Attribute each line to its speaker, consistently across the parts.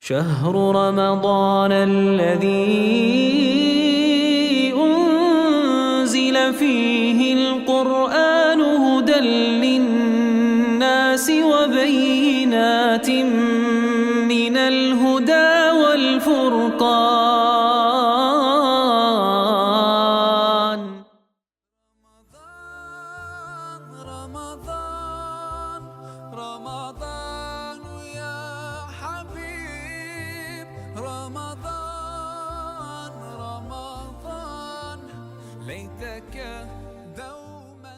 Speaker 1: شهر رمضان الذي أنزل فيه القرآن هدى للناس وبينات من الهدى والفرقان
Speaker 2: رمضان رمضان يا حبيب رمضان رمضان ليتك دوما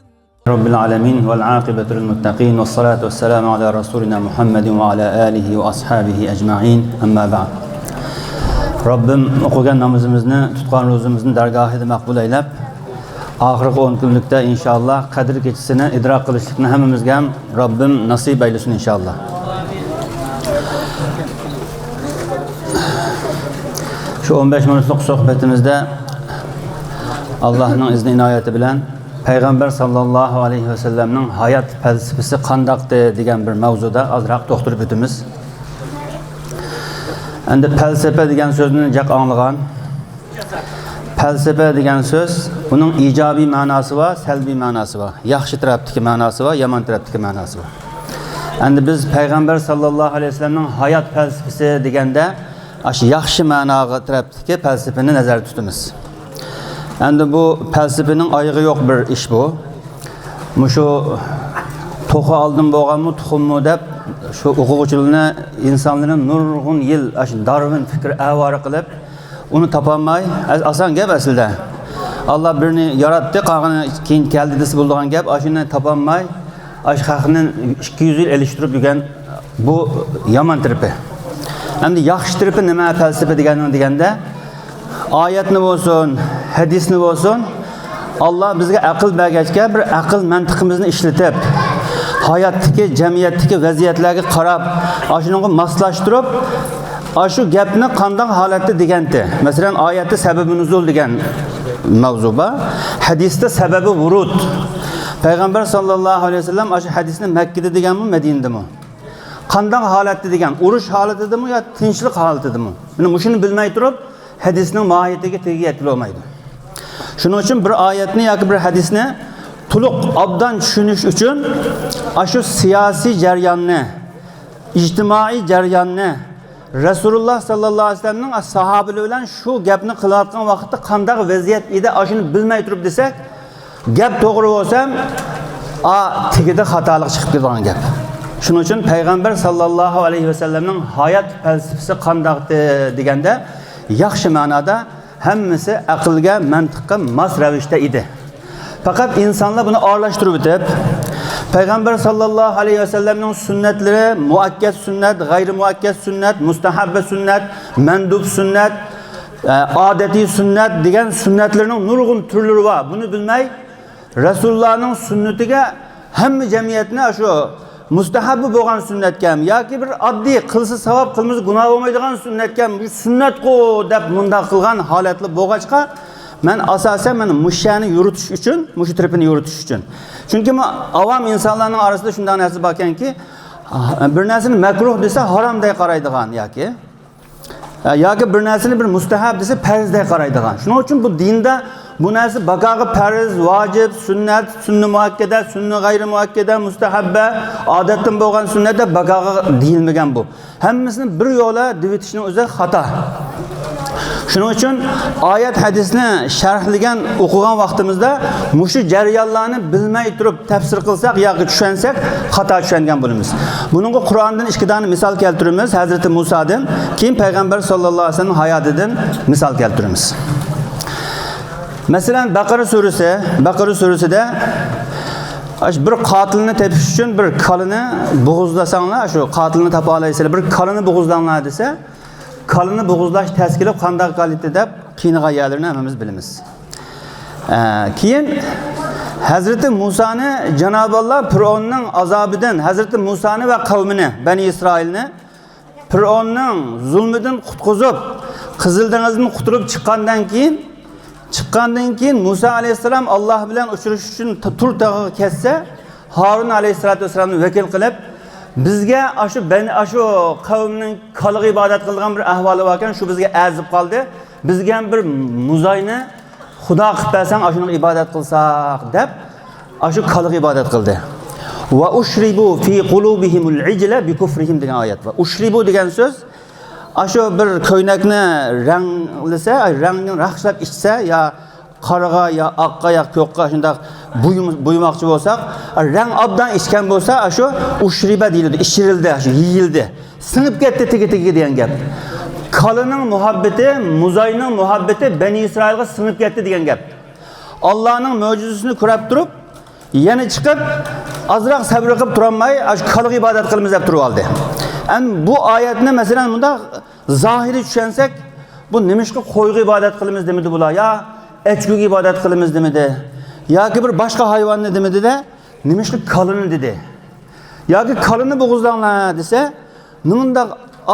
Speaker 3: رب العالمين والعاقبة للمتقين والصلاة والسلام على رسولنا محمد وعلى آله وأصحابه أجمعين أما بعد Rabbim o'qigan namozimizni, tutgan ro'zimizni dargohida maqbul aylab, oxirgi 10 kunlikda inshaalloh Qadr kechisini idrok qilishlikni hammamizga ham Rabbim nasib aylasin inshaalloh. Shu 15 minutlik suhbatimizda Allohning izni inoyati bilan Payg'ambar sallallohu alayhi va sallamning hayot falsafasi qandoqdi degan bir mavzuda ozroq to'xtalib o'tamiz. Endi falsafa degan so'zni jaq anglagan. Falsafa degan so'z, uning ijobiy ma'nosi va salbiy ma'nosi va yaxshi tarafdagi ma'nosi va yomon tarafdagi ma'nosi va. Endi biz Payg'ambar sallallohu alayhi vasallamning hayot falsafasi deganda, ash yaxshi ma'noga tarafdagi falsafani nazarda tutamiz. Endi bu falsafaning oyog'i yo'q bir ish bu. Mushu to'g'ri oldin bo'lganmi, tuxummi deb shu o'quvchilarni insonlarning nurg'un yil ash Darwin fikr avori qilib, uni topolmay, oson gap aslida. Alloh birini yaratdi, qolgani keyin keldi desa bo'lgan gap, ashuni topolmay, ash xalqni 200 yil elishtirib yurgan bu yomon tiripi. Endi yaxshi tiripi nima falsafa deganda, oyatni bo'lsin, hadisni bo'lsin, Alloh bizga aql bergachga bir aql mantiqimizni ishlatib, hayotdagi, jamiyatdagi vaziyatlarga qarab, ashunga moslashtirib, shu gapni qanday holatda deganti. Masalan, oyatda sababi nuzul degan mavzu bor, hadisda sababi vurud. Payg'ambar sallallohu alayhi vasallam shu hadisni Makkada deganmi, Madinadami? Qanday holatda degan, urush holatidami yo tinchlik holatidami? Buni shuni bilmay turib, hadisning mohiyatiga tegi yetila olmaydi. Shuning uchun bir oyatni yoki bir hadisni to'liq obdan tushunish uchun shu siyosiy jarayonni, ijtimoiy jarayonni Rasululloh sallallohu alayhi vasallamning sahobalari bilan shu gapni qilayotgan vaqtda qanday vaziyat edi, shuni bilmay turib desak, gap to'g'ri bo'lsa, tegida xatolik chiqib ketgan gap. Shuning uchun Payg'ambar sallallohu alayhi vasallamning hayot falsafasi qandoqdi deganda, yaxshi ma'noda hammasi aqlga, mantiqqa mos ravishda edi. Faqat insonlar buni aralashtirib o'tib, Payg'ambar sallallohu alayhi vasallamning sunnatlari, muakkad sunnat, g'ayri muakkad sunnat, mustahabba sunnat, mandub sunnat, odatiy sunnat degan sunnatlarning nurg'un turlari bor. Buni bilmay, Rasulullohning sunnatiga hamma jamiyatni shu mustahabbi bo'lgan sunnatga yoki bir oddiy qilsa savob, qilmasa gunoh bo'lmaydigan sunnatga bu sunnat-ku deb mundaq qilgan holatli bo'lg'achqa, men asosan mana mushani yuritish uchun, mush tripini yuritish uchun. Chunki avam insonlarning orasida shunday narsa borki, bir narsani makruh desa haromday qaraydigan yoki bir narsani bir mustahab desa farzday qaraydigan. Shuning uchun bu dinda bu narsa baqog'i farz, vojib, sunnat, sunna muakkada, sunna g'ayri muakkada, mustahabba, odatdan bo'lgan sunnatda baqog'i deyilmagan bu. Hammasini bir yo'la devitishning o'zi xato. Shuning uchun oyat hadisni sharhlagan o'qigan vaqtimizda mushu jarayonlarni bilmay turib tafsir qilsak yoki tushunsak, xato tushungan bo'lamiz. Buningga Qur'ondan 2 dona misol keltiramiz, Hazrat Musodan, keyin Payg'ambar sallallohu alayhi vasallam hayotidan misol keltiramiz. Masalan, Baqara surasida bir qotilni tepish uchun bir kalini bo'g'izlasanglar, shu qotilni topa olasizlar, bir kalini bo'g'izlanglar desa, kalini bo'g'izlash tashkili qanday qiladi deb qiynalganlarini hammamiz bilamiz. Keyin Hazrat Musoni Janob Alloh Fir'avnning azobidan Hazrat Musoni va qavmini, Bani Isroilni Fir'avnning zulmidan qutqizib, Qizil dengizdan qutulib chiqqandan keyin Musa alayhissalom Alloh bilan uchrashish uchun tur tog'iga ketsa, Harun alayhissalatu vasallamni vakil qilib bizga shu qavmning qaliq ibodat qilgan bir ahvoli bor ekan, shu bizga azib qoldi. Bizga ham bir muzayni Xudo qilib bersang, shuni ibodat qilsak deb shu qaliq ibodat qildi. Va ushribu fi qulubihimul ijla bi kufrihim degan oyat bor. Ushribu degan so'z shu bir ko'ynakni ranglasa, rangni raqslab ichsa ya qaraga ya oqqa ya ko'kqa shunday buymoqchi bo'lsak, rang obdan ichgan bo'lsa, shu ushriba deyiladi, ishirildi, shu yeyildi. Singib ketdi tigi degan gap. Qalining muhabbati, muzayning muhabbati Bani Isroilga singib ketdi degan gap. Allohning mo'jizasini ko'rib turib, yana chiqib azroq sabr qilib turolmay, shu qaliq ibodat qilamiz deb turib oldi. Bu oyatni masalan bunda zohiri tushunsak, bu nimishqa qo'yga ibodat qilamiz demidi bular, ya echkiga ibodat qilamiz demidi, yoki bir boshqa hayvonni demidi-da, nimishqa qalini dedi. Yoki qalini bo'g'izlanglar desa, nimunda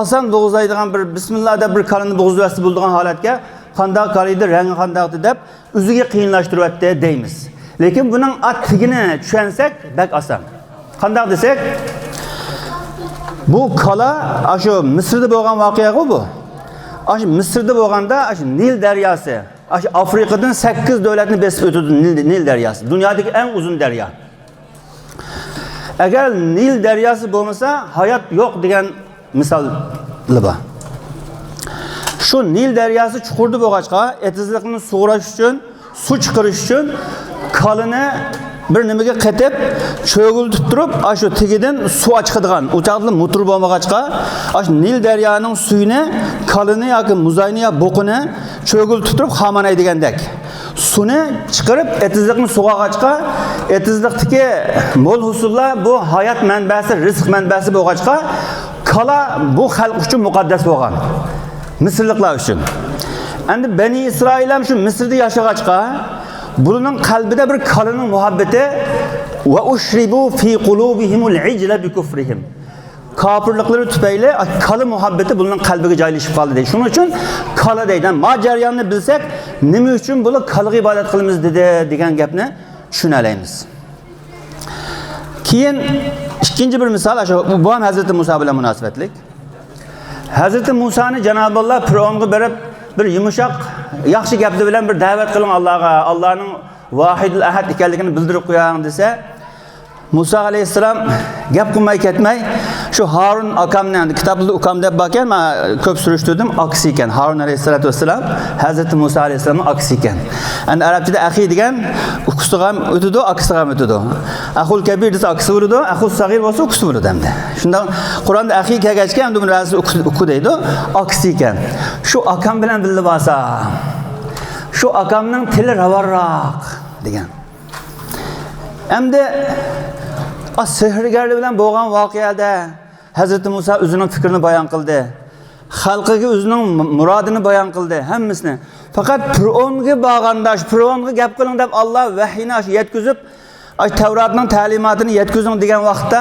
Speaker 3: oson bo'g'izlaydigan bir bismillah deb bir qalini bo'g'izlashni bo'lgan holatga qanday qalidi, rangi qandaydi deb o'ziga qiyinlashtiryapti deymiz. Lekin buning tigini tushunsak, bak oson. Qanday desak, bu qala shu Misrda bo'lgan voqea bu. Shu Misrda bo'lganda shu Nil daryosi, shu Afrikadan 8 davlatni besib o'tdi Nil daryosi. Dunyodagi eng uzun daryo. Agar Nil daryosi bo'lmasa, hayot yo'q degan misol bor. Shu Nil daryosi chuqurda bo'lg'achqa, etizlikni sug'urash uchun, suv chiqarish uchun qalini bir nimaga qetib, cho'g'iltib turib, shu tigidan suv chiqadigan, o'choqli motor bo'lmag'achqa, shu Nil daryoning suyini, qalini yoki muzayni yo bo'qini cho'g'iltib turib xamanay degandek. Suvni chiqarib, etizlikni sug'ag'achqa, etizlikdagi mo'l husullar bu hayot manbasi, rizq manbasi bo'lg'achqa, qala bu xalq uchun muqaddas bo'lgan. Misrliklar uchun. Endi Bani Isroil ham shu Misrda yashag'achqa, buning qalbida bir qalining muhabbati va ushribu fi qulubihimul ijla bi kufrihim. Kofirliklari tufayli qali muhabbati buning qalbiga joylashib qoldi deydi. Shuning uchun qala deydi. Ma jarayonni bilsak, nima uchun buni qaliga ibodat qilamiz dedi degan gapni tushunalaymiz. Keyin ikkinchi bir misol, bu ham Hazrat Musa bilan munosabatlik. Hazrat Musani Janob Alloh Fir'avnga berib bir yumshoq, yaxshi gapni bilan bir da'vat qiling Allohga, Allohning Vahidul Ahad ekanligini bildirib qo'ying desa, Musa alayhissalom gap qilmay ketmay, shu Harun akamni, kitobda ukam deb bakkan, men ko'p surishtirdim, aksi ekan. Harun alayhissalatu vassalam Hazrat Musa alayhissalomning aksi ekan. Endi arabchada akhi degan ukisiga ham o'tadi, akisiga ham o'tadi. Ahul kabir desa aksi bo'ladi, ahul sag'ir bo'lsa ukisi bo'ladi endi. Shunda Qur'onda akhi kelgachga endi buni razi uku deydi, aksi ekan. Shu akam bilan bildi bo'lsa, shu akamning tili ravarroq degan. Endi sehrgarlik bilan bo'lgan voqeada Hazrat Musa o'zining fikrini bayon qildi. Xalqiga o'zining murodini bayon qildi, hammasini. Faqat Fir'avnga borganda, Fir'avnga gap qiling deb Alloh vahiyni yetkazib, Tavratning ta'limotini yetkazing degan vaqtda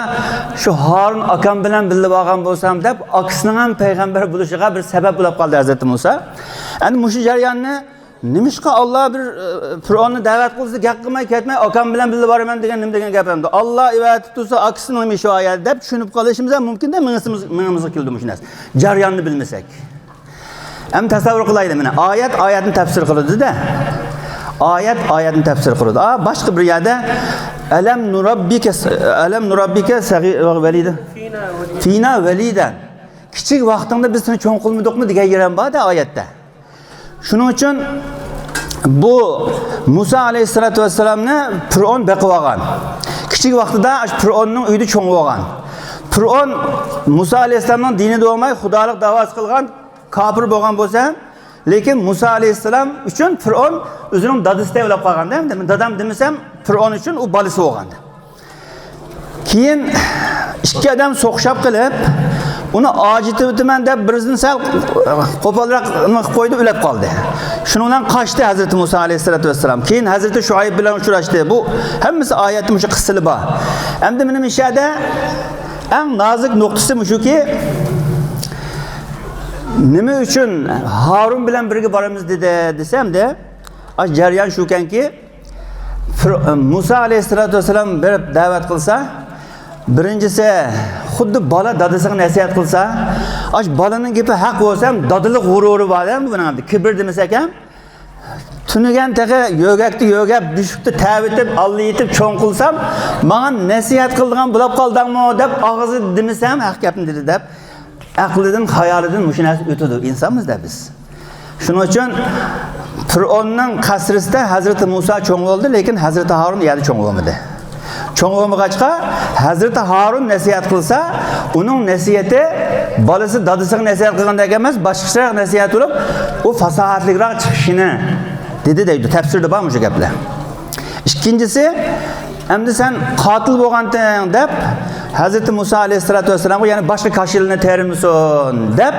Speaker 3: shu Harun akam bilan bilib olgan bo'lsam deb, akisining ham payg'ambar bo'lishiga bir sabab bo'lib qoldi Hazrat Musa. Endi mush jarayonni nimishqa Alloh bir Fir'avnni da'vat qilsa, gap qilmay ketmay, akam bilan bilib boraman degan nima degan gapimdi. Alloh ibodat tutsa, akisining shu oyat deb tushunib qolishimiz ham mumkin-da, mingimizga keldi shu narsa. Jarayonni bilmasak. Ham tasavvur qilaylik mana. Oyatni tafsir qiladi-da. Oyatni tafsir qiladi. Boshqa bir yerda alam nurabbika sag'ir valida fina validan. Kichik vaqtingda biz seni cho'ng qilmadikmi degan yer ham bor-da oyatda. Shuning uchun bu Musa alayhisolatu vassalamni Fir'avn baqib olgan. Kichik vaqtida Fir'avnning uyida cho'ng bo'lgan. Fir'avn Musa alayhisolamning dinida bo'lmay xudolik da'vat qilgan, kofir bo'lgan bo'lsa, lekin Musa alayhisalom uchun Fir'avn o'zining dadasida bo'lib qolganda, dadam demasam Fir'avn uchun u bolasi bo'lgandi. Keyin ikki odam so'qishib qilib, uni ojitib o'taman deb birini sal qo'polroq qilib qo'ydi, o'lib qoldi. Shuning bilan qochdi Hazrat Musa alayhisolatu vassalam. Keyin Hazrat Shuayb bilan uchrashdi. Bu hammasi oyatning shu qissasi bor. Endi meni mishada eng nozik nuqtasi shuki, nima uchun Harun bilan birga boramiz dedi desamda, jarayon shu ekanki, Musa alayhisolatu vassalam berib da'vat qilsa, birinchisi xuddi bola dadasiga nasihat qilsa, ash bolaning gapi haq bo'lsa ham dadalik g'ururi bor-ku buningda. Kibr demasa ekan. Tunigan taqa yo'gab bishibdi ta'bitib, Alloh yetib cho'ng qilsam, menga nasihat qildigan bo'lib qoldingmi deb og'izi demisam, haq gapni dedi deb aqlidan, xayolidan shu narsa o'tadi insonmizda biz. Shuning uchun Fir'avnning qasrisida Hazrati Musa cho'ng bo'ldi, lekin Hazrati Harun yerda cho'ng bo'lmadi. Cho'ng bo'lmag'achqa Hazrati Harun nasihat qilsa, uning nasihati bolasi dadasiga nasihat qilgandek emas, boshqacha nasihat bo'lib, u fasohatliroq chiqishini deydi tafsirda bor shu gaplar. Ikkinchisi, endi sen qotil bo'lganding deb Hazrati Musa alayhisolatu vasallamga yana boshqa kashilni terimisin deb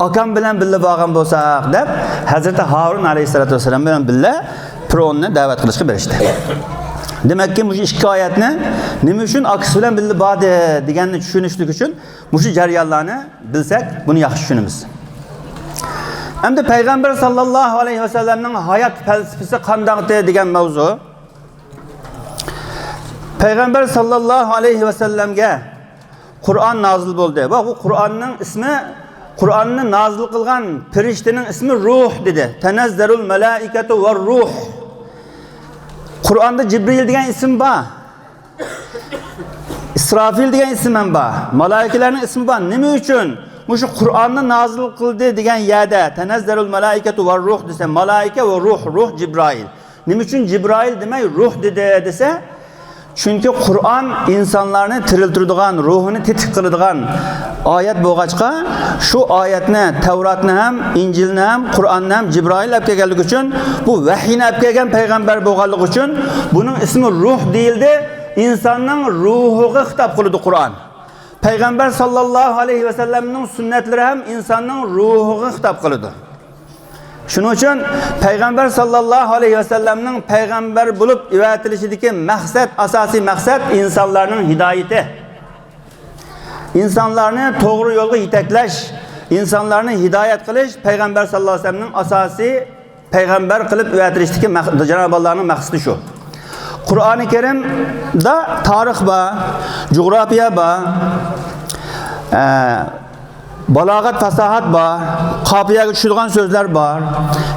Speaker 3: akam bilan birga borgan bo'lsak deb Hazrati Harun alayhisolatu vasallam bilan birga Fir'avnni da'vat qilishga berishdi. Demak ki bu ikki oyatni nima uchun akasi bilan birga bordi deganni tushunishlik uchun shu jarayonlarni bilsak, buni yaxshi tushunamiz. Endi Payg'ambar sallallohu alayhi vasallamning hayot falsafasi qandaqdir degan mavzu. Payg'ambar sallallohu alayhi vasallamga Qur'on nozil bo'ldi. Va bu Qur'onning ismi, Qur'onni nozil qilgan farishtaning ismi Ruh dedi. Tanazzalul malaikatu var ruh. Qur'onda Jibril degan ism bor. İsrafil degan ism ham bor. Malaikalarning ismi bor. Nima uchun? Shu Qur'onni nozil qildi degan yerda tanazzalul malaikatu var ruh desa, malaika va ruh Jibril. Nima uchun Jibril demay ruh dedi desa? Chunki Qur'on insonlarni tiriltiradigan, ruhini tetik qiladigan oyat bo'lg'achqa, shu oyatni Tavrotni ham, Injilni ham, Qur'onni ham Jibril olib kelganligi uchun, bu vahiyni olib kelgan payg'ambar bo'lganligi uchun buning ismi ruh deyildi. İnsanning ruhiga xitob qiladi Qur'on. Payg'ambar sallallohu alayhi vasallamning sunnatlari ham insonning ruhiga xitob qiladi. Shuning uchun Payg'ambar sallallohu alayhi vasallamning payg'ambar bo'lib evatilishidagi maqsad, asosiy maqsad insonlarning hidoyati. İnsanlarni to'g'ri yo'lga yetaklash, insonlarni hidoyat qilish Payg'ambar sallallohu alayhi vasallamning asosiy payg'ambar qilib evatilishidagi Janob Allohning maqsadi shu. Qur'oni Karimda tarix bor, jo'g'rofiya bor, balog'at, fasohat bor, qofiyaga tushadigan so'zlar bor.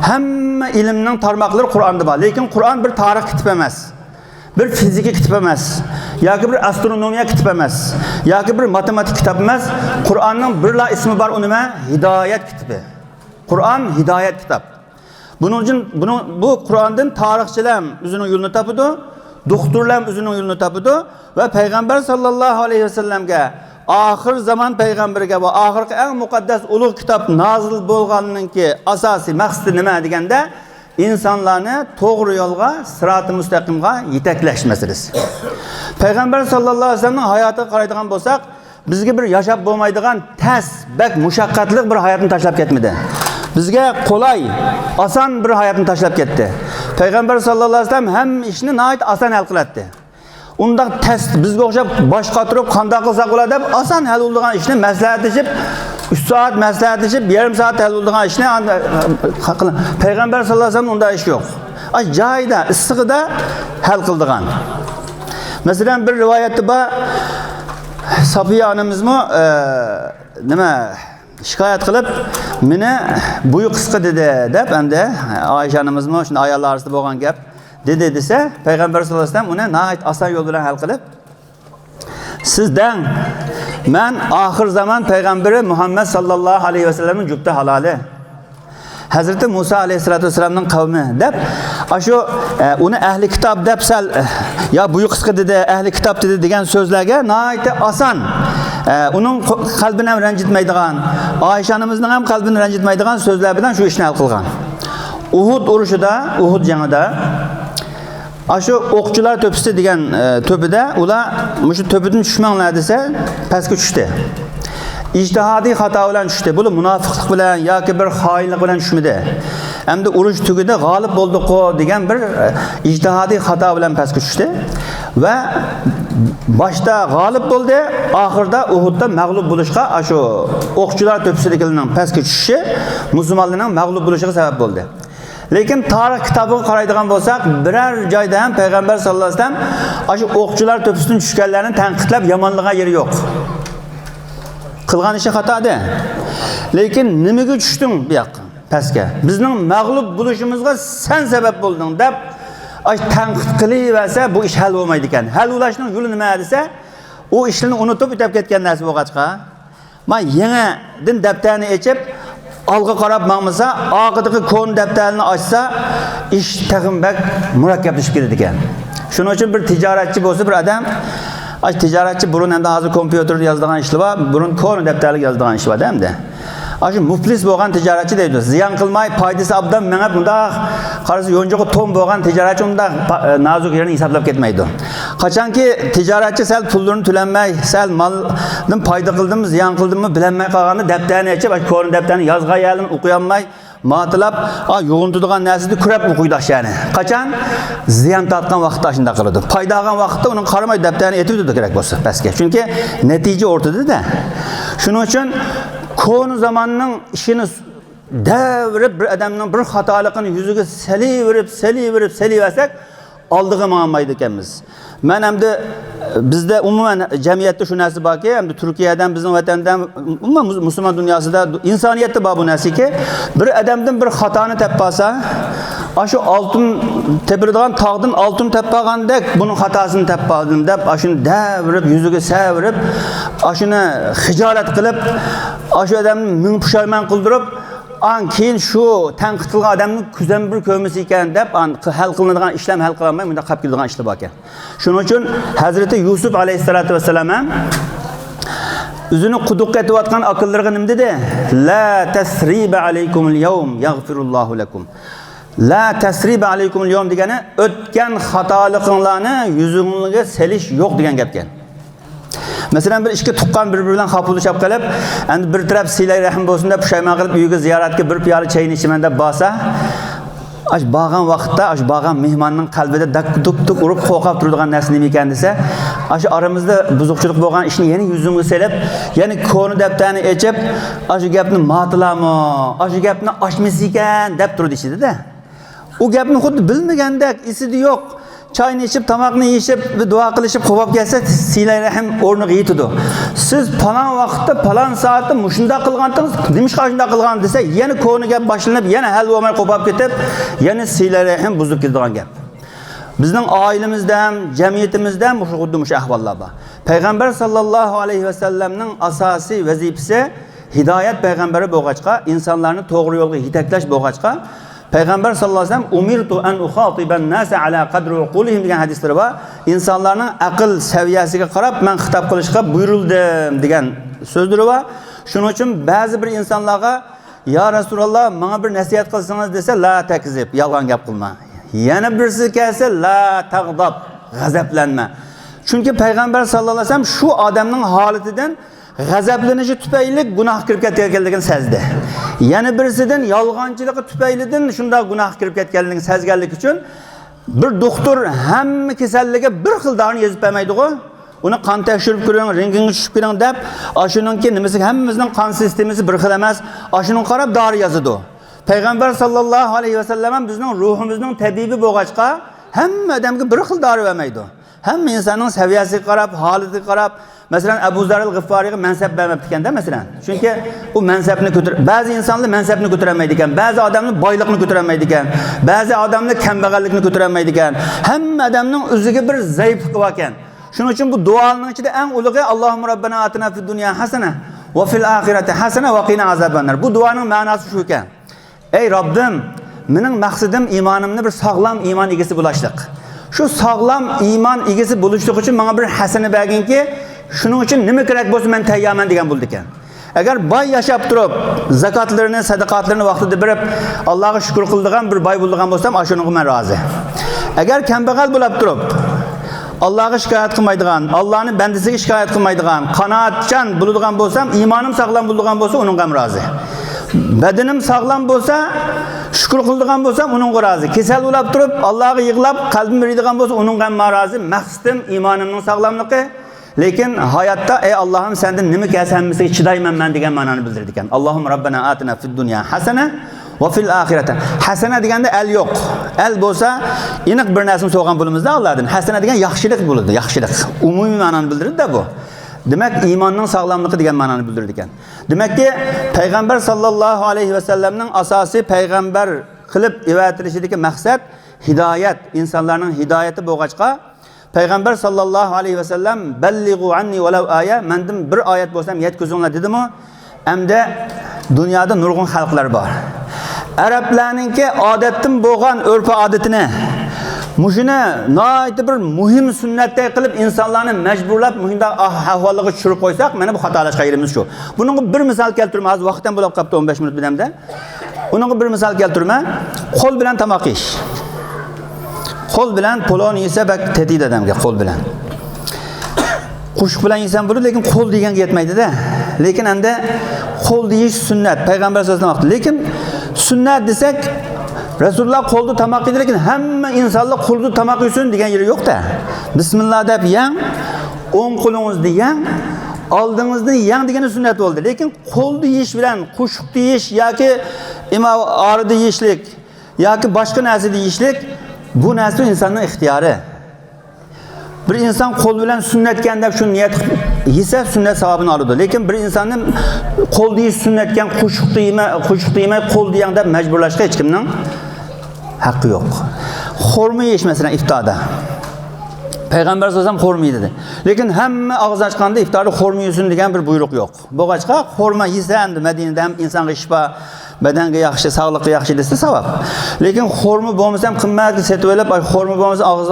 Speaker 3: Hamma ilmning tarmoqlari Qur'onda bor, lekin Qur'on bir tarix kitobi emas. Bir fizika kitobi emas, yoki bir astronomiya kitobi emas, yoki bir matematik kitobi emas. Qur'onning birla ismi bor, u nima? Hidoyat kitobi. Qur'on hidoyat kitob. Buning uchun bu Qur'ondan tarixchilar o'zining yo'lini topadi, doktorlar o'zining yo'lini topadi va payg'ambar sallallohu alayhi vasallamga oxir zamon payg'ambariga va oxirgi eng muqaddas ulug' kitob nozil bo'lganninki asosiy maqsadi nima deganda insonlarni to'g'ri yo'lga, sirat-i mustaqimga yetaklash masalasi. Payg'ambar sallallohu alayhi vasallamning hayotiga qaraydigan bo'lsak, bizga bir yashab bo'lmaydigan tas, bak mushaqqatli bir hayotni tashlab ketmadi. Bizga qulay, oson bir hayotni tashlab ketdi. Payg'ambar sallallohu alayhi vasallam ham ishni nihoyat oson hal qiladi. Unda test bizga o'xshab bosh qotirib qanday qilsak bo'ladi deb oson hal bo'lgan ishni maslahatlashib 3 soat maslahatlashib yarim soat hal bo'lgan ishni Payg'ambar sallallohu alayhi vasallam unda ish yo'q. Ash joyida, issig'ida hal qildigan. Masalan bir rivoyatda bor, Safiya onamizmi nima shikoyat qilib, meni bo'yi qisqa dedi deb, endi Oysha onamizmi shuni ayollar orasida bo'lgan gap dedi desa, Payg'ambar sallallohu alayhi vasallam uni nihoyat oson yo'l bilan hal qilib, sizdan men oxir zamon payg'ambari Muhammad sallallohu alayhi vasallamning jufti haloli, Hazrati Musa alayhisolatu vasallamning qavmi deb, shu uni ahli kitob deb sal yo bo'yi qisqa dedi, ahli kitob dedi degan so'zlarga nihoyat oson, uning qalbini ham ranjitmaydigan, Oysha onamizning ham qalbini ranjitmaydigan so'zlar bilan shu ishni hal qilgan. Uhud urushida, Uhud jangida shu o'qchilar to'pisi degan to'pida ular shu to'pidan tushmanglar desa pastga tushdi. İjtihadiy xato bilan tushdi. Bu munofiqlik bilan yoki bir xoinlik bilan tushmadi. Endi urush tugidi, g'olib bo'ldik-ku degan bir ijtihodiy xato bilan pastga tushdi va boshda g'olib bo'ldi, oxirida Uhudda mag'lub bo'lishga shu o'qchilar to'pisidagilarning pastga tushishi musulmonlarning mag'lub bo'lishiga sabab bo'ldi. Lekin tarix kitobiga qaraydigan bo'lsak, biror joyda ham payg'ambar sallallohu alayhi vasallam shu o'qchilar to'pisidan tushganlarni tanqidlab yomonligan yeri yo'q. qilgan ishi xatoda. Lekin nimaga tushding bu yoqqa? Pastga. Bizning mag'lub bo'lishimizga sen sabab bo'lding deb tanqid qilaversa bu ish hal bo'lmaydi ekan. Hal bo'lishning yo'li nima desa, u ishni unutib o'tib ketgan narsa bo'lg'achqa. Men yangidan daftarni ochib, olg'a qarab maqmasa, oxidagi kon daftarini ochsa, ish tag'inbak murakkablashib ketadi ekan. Shuning uchun bir tijoratchi bo'lsa, bir odam tijoratchi burun hamda hozir kompyuterda yozadigan ishlar bor, burun kon daftarga yozadigan ish bor hamda. Shu muflis bo'lgan tijoratchi deydi. Ziyon qilmay, foydasi obdan mengab bunda qarasa yo'njoqi tom bo'lgan tijoratchi unda nozuk yerini hisoblab ketmaydi. Qachonki tijoratchi sal pullarni to'lanmay, sal maldan foyda qildimmi, ziyon qildimmi bilinmay qolganda daftarni ochib, kon daftarni yozganyalim o'qiy olmay, matlab, yo'g'intadigan narsani kurab o'qiydi yani. Qachon ziyon tortgan vaqtda shunda qiladi. Foyda olgan vaqtda uning qaramay daftarni etib kerak bo'lsa pastga. Chunki natija o'rtada-da. Shuning uchun konu zamanning ishini davrib bir odamning bir xatoligini yuziga seliversak oldiga olmaydi ekanmiz. Men hamda bizda umuman jamiyatda shu narsa borki, hamda Turkiyadan, bizning vatandan, umuman musulmon dunyosida insoniyatda bor bu narsaki, bir odamdan bir xatoni topib olsa, shu oltin tepiradigan tog'dan oltin topib olgandek buning xatosini topib oldim deb, shuni davrib yuziga savirib, shuni xijolat qilib, shu odamni ming pushaymon qildirib, keyin shu tanqid qilgan odamning kuzdan bir ko'misi ekan deb hal qilinadigan ishlar hal qilinmay bunda qolib ketadigan ishlar bor ekan. Shuning uchun Hazrati Yusuf alayhisolatu vasallam ham o'zini quduqqa aytayotgan aqllariga nima dedi? La tasriba alaykumul yawm yaghfirullohu lakum. La tasriba alaykumul yawm degani o'tgan xatoliklarni yuzingizga selish yo'q degan gap ekan. Masalan bir ishga tuqqan bir-biridan xafulashib qolib, endi bir taraf silay rahim bo'lsin deb pushaymon qilib uyiga ziyoratga bir piyola chayni ichaman deb borsa, borgan vaqtda borgan mehmonning qalbida dak-duk urib qo'rqib turadigan narsa nima ekan desa, shu aramizda buzuqchilik bo'lgan ishni yana yuzimga selib, yana koni daftarni ochib, shu gapni matlami, shu gapni ochmas ekan deb turdi ishida-da. U gapni xuddi bilmagandek, esida yo'q. Çayını içip, tamakını yiyip, bir dua qilishib qo'yib kelsa, silay rahim o'rniga yetadi. Siz falan vaqtda, falan soatda mushunda qilgandingiz, nimishqa shunda qilgan desa, yana ko'ni gap boshlanib, yana hal bo'lmay qo'yib ketib, yana silay rahim buzib ketadigan gap. Bizning oilamizda ham, jamiyatimizda ham xuddi mush ahvollar bor. Payg'ambar sallallohu alayhi vasallamning asosiy vazifasi hidoyat payg'ambari bo'lg'achqa, insonlarni to'g'ri yo'lga yetaklash bo'lg'achqa, Payg'ambar sallallohu alayhi vasallam umirtu an ukhatiban nasa ala qadri uqulihim degan hadislar bor. İnsanlarning aql saviyasiga qarab men xitob qilishga buyurildim degan so'zlari bor. Shuning uchun ba'zi bir insonlarga ya Rasululloh menga bir nasihat qilsangiz desa la takzib, yolg'on gap qilma. Yana birisi kelsa la tag'dab, g'azablanma. Chunki payg'ambar sallallohu alayhi vasallam shu odamning holatidan g'azablanishi tufayli gunoh kirib ketganligini sezdi. Yana birisidan yolg'onchiligi tufaylidan shunda gunoh kirib ketganligini sezganlik uchun bir doktor hamma kasalligiga bir xil dorini yozib bermaydi-ku. Uni qon tekshirib ko'ring, rentgenga tushib ko'ring deb, shuningki nimasi hammamizning qon sistemasi bir xil emas, shuning qarab dori yozadi. Payg'ambar sallallohu alayhi vasallam ham bizning ruhimizning tabibi bo'lg'achqa hamma odamga bir xil dori bermaydi. Hamma insonning saviyasiga qarab, holatiga qarab, masalan Abu Zar al-G'iffariyga mansab bermabdi ekanda masalan. Chunki u mansabni ba'zi insonlar mansabni ko'tarolmaydi ekan, ba'zi odamlar boylikni ko'tarolmaydi ekan, ba'zi odamlar kambag'allikni ko'tarolmaydi ekan. Hamma odamning o'ziga bir zaifligi bor ekan. Shuning uchun bu duoning ichida eng ulug'i Allohumma robbana atina fid dunya hasana va fil oxirati hasana va qina azabannar. Bu duoning ma'nosi shu ekan. Ey Robbim, mening maqsadim iymonimni bir sog'lom iymon egasi bo'lishlik. Shu sog'lom iymon egasi bo'lishlik uchun menga bir hasana berginki, shuning uchun nima kerak bo'lsa men tayyorman degan bo'ldi ekan. Agar boy yashab turib, zakotlarini, sadaqatlarini vaqtida berib, Allohga shukr qildigan bir boy bo'lgan bo'lsam, shunga men rozi. Agar kambag'al bo'lib turib, Allohga shikoyat qilmaydigan, Allohning bandasiga shikoyat qilmaydigan, qanoatchan bo'ladigan bo'lsam, iymonim sog'lom bo'ladigan bo'lsa, unga ham rozi. Badanim sog'lom bo'lsa, shukr qiladigan bo'lsam, unga rozi. Kasal bo'lib turib, Allohga yig'lab, qalbim eridigan bo'lsa, unga ham rozi. Maqsadim iymonimning sog'lomligi. Lekin hayotda ey Allohim sendan nima kelsanmisiga chidayman men degan ma'noni bildirdi ekan. Allohumma robbana atina fid dunya hasana va fil oxirati. Hasana deganda al yo'q. Al bo'lsa, aniq bir narsani so'rgan bo'limizda Allohdan. Hasana degan yaxshilik bo'ladi, yaxshilik. Umumiy ma'noni bildiradi-da bu. Demek imanın sağlamlığı degan ma'noni bildirir ekan. Demakki payg'ambar sallallohu alayhi vasallamning asosiy payg'ambar qilib evatilishidagi maqsad hidoyat, insonlarning hidoyati bo'lg'achqa payg'ambar sallallohu alayhi vasallam ballighu anni walau aya, mendan bir oyat bo'lsam yetkazinglar dedimi? Hamda dunyoda nurg'un xalqlar bor. Arablarningki odatdan bo'lgan urf odatini mushuni noyati bir muhim sunnatday qilib insonlarni majburlab mushunda ahvolga tushirib qo'ysak, mana bu xatolashga yerimiz shu. Buning bir misol keltirma, hozir vaqtdan bo'lib qolibdi 15 minut bilamda. Uning bir misol keltirma, qo'l bilan tomoq yeyish. Qo'l bilan polon yesa bak tetiydi odamga qo'l bilan. Qo'shiq bilan yesam bo'ladi, lekin qo'l deganga yetmaydi-da. Lekin endi qo'l deyish sunnat, payg'ambar sollallohu alayhi vasallam. Lekin sunnat desak Rasululloh qo'lda tomoq yedi, lekin hamma insonlar qo'lda tomoq yesin degan yeri yo'q-da. Bismillah deb yang, o'ng qo'lingizni yang, oldingizni yang degan sunnat bo'ldi. Lekin qo'lda yeyish bilan qo'shiqni yeyish yoki orida yeyishlik yoki boshqa narsada yeyishlik bu narsa insonning ixtiyori. Bir inson qo'l bilan sunnatgan deb shu niyat yesa sunnat savobini oladi. Lekin bir insonning qo'lda yeyish sunnatgan qo'shiqni yemay qo'l degan deb majburlashga hech kimning haqqi yo'q. Xurmo yeyish masalan iftorda. Payg'ambar sollallohu alayhi vasallam xurmo yedi. Lekin hamma og'iz ochganda iftorda xurmo yesin degan bir buyruq yo'q. Bo'g'achqa xurmo yesa endi Madinada ham insonga shifo, badanga yaxshi, sog'liqqa yaxshi desa savob. Lekin xurmo bo'lmasa ham qimmat setib olib, xurmo bo'lmasa og'iz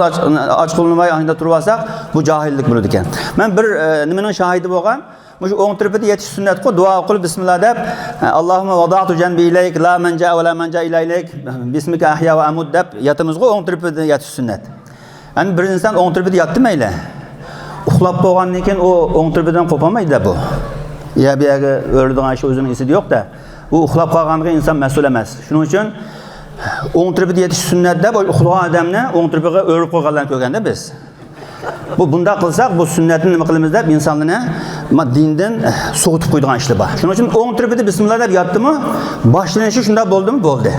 Speaker 3: ochqilmay oyinda turib olsak, bu johillik bo'ladi ekan. Men bir nimaning shohidi bo'lgan, Mush o'ng tarafida yetish sunnat qo, duo qilib bismillah deb Allohumma wada'tu janbi ilayk la manja va la manja ilayk bismika ahya va amud deb yatimizga o'ng tarafida yetish sunnat. Endi bir inson o'ng tarafida yotdi mayli. Uxlab bo'lgandan keyin u o'ng tarafidan qo'polmaydi bu. Ya bu yerga o'rdigan shu o'zining esida yo'q-da. U uxlab qolganiga inson mas'ul emas. Shuning uchun o'ng tarafida yetish sunnat deb uxlagan odamni o'ng tarafiga o'rib qo'yganlarni ko'rganda biz. Bunda qilsak bu sunnatni nima qilamiz deb insonlarni dindan so'g'itib qo'ydigan ishlar bor. Shuning uchun o'ng tarafida bismillah deb yotdimi, boshlanishi shunda bo'ldimi? Bo'ldi.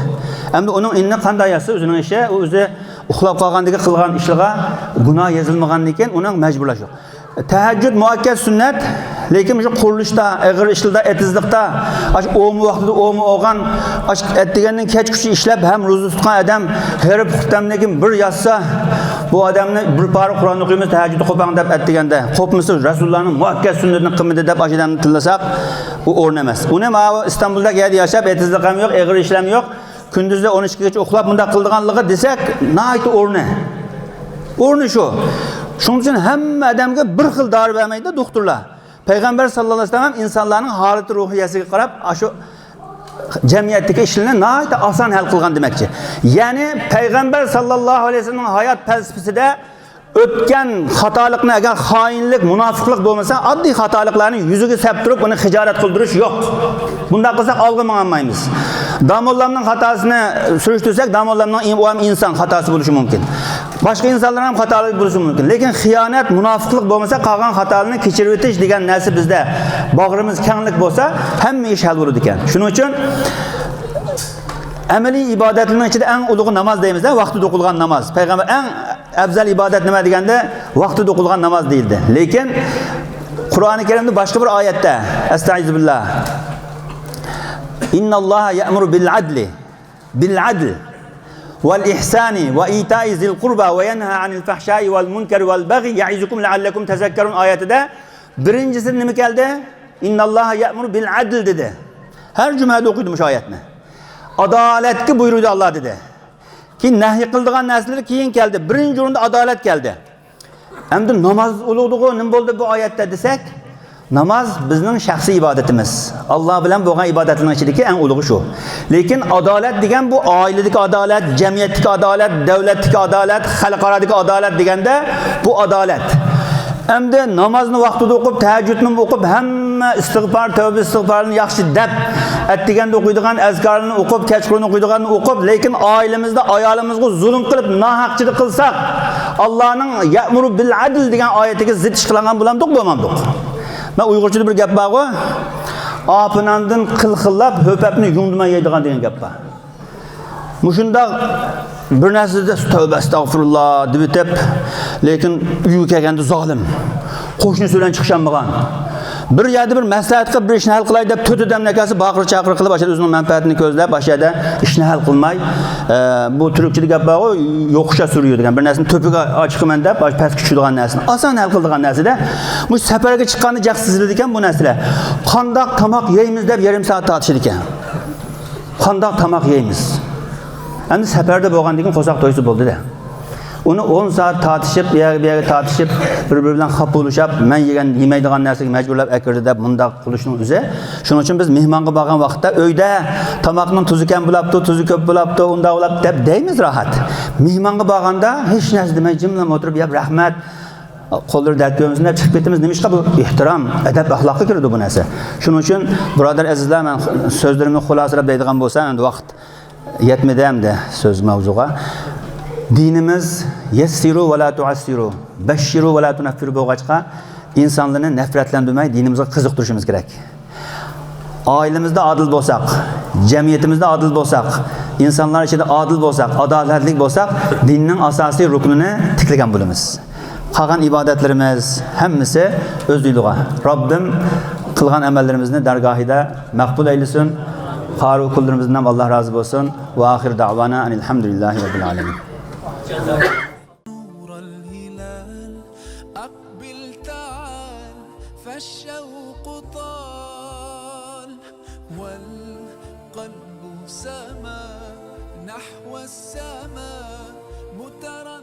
Speaker 3: Endi uning inni qanday yasa o'zining ishi, o'zi uxlab qolgandagi qilgan ishlarga gunoh yozilmagandan keyin uning majburlash yo'q. Tahajjud muakkad sunnat, lekin shu qurilishda, ig'ir ishlarda, etizlikda, o'mi vaqtida o'mi olgan, etdigandan kech kuchi ishlab ham ro'za tutgan odam herib xutamdan keyin bir yotsa, bu odamni bir pora Qur'on o'qiymiz, tahajjudni qo'pang deb etdiganda, qo'pmasa Rasulullohning muakkad sunnatini qilmadi deb odamni tillasak, u o'rin emas. Uni mana Istanbulda yerda yashab, etizlik ham yo'q, ig'ir ishlam yo'q. Kunduzda 12 gacha uxlab bunda qildiganligi desak, nayt o'rni. O'rni shu. Shuning uchun hamma odamga bir xil dori bermaydi doktorlar. Payg'ambar sallallohu alayhi vasallam insonlarning holati ruhiyasiga qarab, shu jamiyatdagi ishlarni nayt oson hal qilgan demakchi. Ya'ni payg'ambar sallallohu alayhi vasallamning hayot falsafasida o'tgan xatolikni agar xoinlik, munofiqlik bo'lmasa, oddiy xatoliklarni yuziga sap turib, uni hijorat qildirish yo'q. Bunda qilsak olg'a bormaymiz. Damollamning xatosini surishtirsak, damollamning ham inson xatosi bo'lishi mumkin. Boshqa insonlar ham xatolik bo'lishi mumkin. Lekin xiyonat, munofiqlik bo'lmasa, qolgan xatolarni kechirib o'tish degan narsa bizda bag'rimiz kenglik bo'lsa, hamma ish hal bo'ladi ekan. Shuning uchun amaliy ibodatlarning ichida eng ulug' namoz deymiz-da, vaqtida o'qilgan namoz. Payg'ambar eng afzal ibodat nima deganda vaqtida o'qilgan namoz deyildi. Lekin Qur'oni Karimda boshqa bir oyatda astag'firullah. Innalloha ya'muru bil adl wal ihsani wa ita'i zil qurba wa yanha 'anil fahsha'i wal munkari wal baghi ya'izukum la'allakum tazakkarun oyatida birinchisi nima keldi? Innalloha ya'muru bil adl dedi. Har jumada o'qidim shu oyatni. Adolatga buyurdi Alloh dedi. Keyin nahiy qildigan narsalar keyin keldi. Birinchi o'rinda adolat keldi. Endi namoz ulug'ligi nima bo'ldi bu oyatda desak, namoz bizning shaxsiy ibodatimiz. Alloh bilan bo'lgan ibodatlarning ichidagi eng ulug'i shu. Lekin adolat degan bu oiladagi adolat, jamiyatdagi adolat, davlatdagi adolat, xalqarodagi adolat deganda bu adolat. Endi namozni vaqtida o'qib, tahajjudni o'qib, hamma istig'for, tavba istig'forini yaxshi deb atdiganda o'qiydigan, azkorni o'qib, kechqurun o'qiydiganni o'qib, lekin oilamizda ayolimizga zulm qilib, nohaqchilik qilsak, Allohning ya'muru bil adl degan oyatiga zid ish qilgan bo'lamdiq, bo'lmamdiq. Men Uyg'urchada bir gap bor-ku, opinandan qilxillab, ho'papni yundimay yeydigan degan gap bor. Mushunda bir narsada tövbe estağfurullah deb bitib, lekin uyga kelganda zolim. Qo'shnisi bilan chiqishammagan. Bir yerda bir maslahat qilib bir ishni hal qilay deb to'rt odamning akasi baqir-chaqir qilib boshida o'zining manfaatini ko'zlab, boshida ishni hal qilmay, bu turkchilik gap bor, yo'qisha suriyor degan. Bir narsani to'piga ochiqman deb, pastga tushadigan narsani oson hal qiladigan narsada, bu safarga chiqqanda jaqsizlik ekan bu narsalar. Qandoq tomoq yeymiz deb yarim soat tortishdi ekan. Qandoq tomoq yeymiz? Endi safarda bo'lgandan keyin qo'saq to'ysi bo'ldi-da. Uni 10 saat tartışıp, bir yerga tartışıp, bir-biri bilan xafa bo'lishib, men yemaydigan narsaga majburlab akirdi deb bundaq qilishning o'zi. Shuning uchun biz mehmonga borgan vaqtda uyda tomoqning tuzi kam bo'libdi, tuzi ko'p bo'libdi, unda bo'lib deb deymiz rohat. Mehmonga borganda hech narsa demay jimlam o'tirib, "Ya rahmat, qo'llar dard ko'rmasin" deb chiqib ketamiz. Nimishqa bu ehtirom, adab, axloqqa kiradi bu narsa. Shuning uchun birodar azizlar, men so'zlarimni xulosalab deydigan bo'lsam, endi vaqt yetmadi hamda so'z mavzuga. Dinimiz yassiru va la tuassiru, bashiru va la tunaffiru bo'lg'achqa insonlarni nafratlantirmay dinimizga qiziqtirishimiz kerak. Oilamizda adil bo'lsak, jamiyatimizda adil bo'lsak, insonlar ichida adil bo'lsak, adolatli bo'lsak, dinning asosiy ruknini tiklagan bo'lamiz. Qolgan ibodatlarimiz hammasi o'z yo'liga. Robbim qilgan amallarimizni dargohida maqbul aylasin. Qari kullarimizdan Alloh rozi bo'lsin. Va oxir da'vana alhamdulillahi robbil alamin.
Speaker 2: نور الهلال أقبل تعال فالشوق طال والقلب سما نحو السماء مترقب